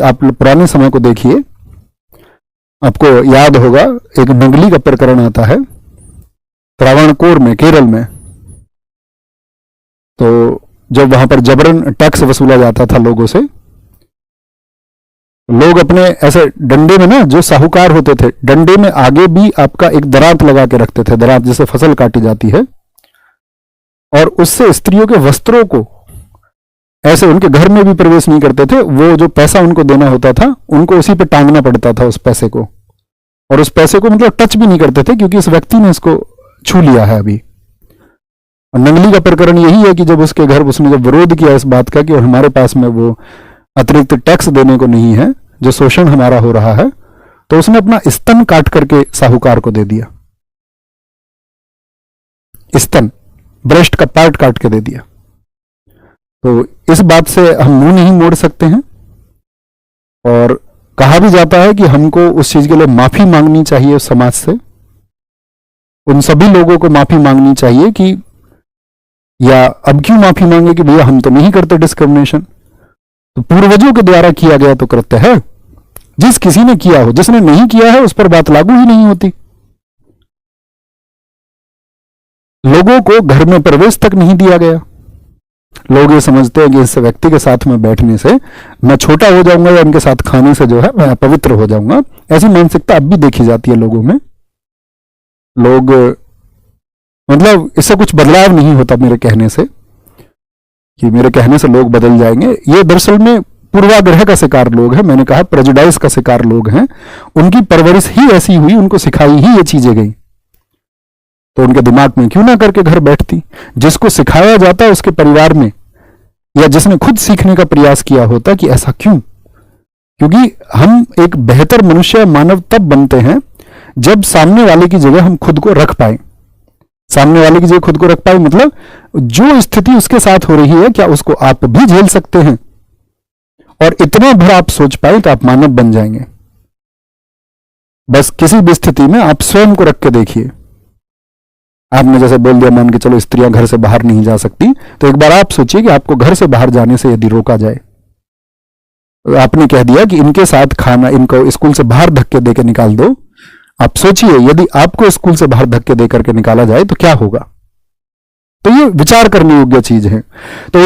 आप पुराने समय को देखिए, आपको याद होगा एक नंगली का प्रकरण आता है त्रावणकोर में, केरल में। तो जब वहां पर जबरन टैक्स वसूला जाता था लोगों से, लोग अपने ऐसे डंडे में ना, जो साहूकार होते थे, डंडे में आगे भी आपका एक दरांत लगा के रखते थे, दरांत जिससे फसल काटी जाती है, और उससे स्त्रियों के वस्त्रों को ऐसे उनके घर में भी प्रवेश नहीं करते थे। वो जो पैसा उनको देना होता था, उनको उसी पे टांगना पड़ता था उस पैसे को, और उस पैसे को मतलब टच भी नहीं करते थे, क्योंकि इस व्यक्ति ने इसको छू लिया है अभी। और नंगली का प्रकरण यही है कि जब उसके घर, उसने जब विरोध किया इस बात का कि हमारे पास में वो अतिरिक्त टैक्स देने को नहीं है, जो शोषण हमारा हो रहा है, तो उसने अपना स्तन काट करके साहूकार को दे दिया। स्तन, ब्रेस्ट का पार्ट काट के दे दिया। तो इस बात से हम मुंह नहीं मोड़ सकते हैं, और कहा भी जाता है कि हमको उस चीज के लिए माफी मांगनी चाहिए उस समाज से, उन सभी लोगों को माफी मांगनी चाहिए कि, या अब क्यों माफी मांगे कि भैया हम तो नहीं करते डिस्क्रिमिनेशन, तो पूर्वजों के द्वारा किया गया तो कृत्य है, जिस किसी ने किया हो, जिसने नहीं किया है उस पर बात लागू ही नहीं होती। लोगों को घर में प्रवेश तक नहीं दिया गया। लोग ये समझते हैं कि इस व्यक्ति के साथ में बैठने से मैं छोटा हो जाऊंगा, या उनके साथ खाने से जो है मैं पवित्र हो जाऊंगा। ऐसी मानसिकता अब भी देखी जाती है लोगों में। लोग, मतलब इससे कुछ बदलाव नहीं होता मेरे कहने से, कि मेरे कहने से लोग बदल जाएंगे। ये दरअसल में पूर्वाग्रह का शिकार लोग हैं, मैंने कहा प्रेजुडाइज का शिकार लोग हैं। उनकी परवरिश ही ऐसी हुई, उनको सिखाई ही ये चीजें गई, तो उनके दिमाग में क्यों ना करके घर बैठती। जिसको सिखाया जाता है उसके परिवार में, या जिसने खुद सीखने का प्रयास किया होता कि ऐसा क्यों, क्योंकि हम एक बेहतर मनुष्य, मानव तब बनते हैं जब सामने वाले की जगह हम खुद को रख पाए। सामने वाले की जगह खुद को रख पाए मतलब जो स्थिति उसके साथ हो रही है, क्या उसको आप भी झेल सकते हैं, और इतना भर आप सोच पाए तो आप मानव बन जाएंगे। बस किसी भी स्थिति में आप स्वयं को रख के देखिए। आपने जैसे बोल दिया, मान के चलो स्त्रियां घर से बाहर नहीं जा सकती, तो एक बार आप सोचिए कि आपको घर से बाहर जाने से यदि रोका जाए, तो आपने कह दिया कि इनके साथ खाना, इनको स्कूल से बाहर धक्के देकर निकाल दो। आप सोचिए यदि आपको स्कूल से बाहर धक्के देकर के निकाला जाए तो क्या होगा। तो ये विचार करने योग्य चीज है। तो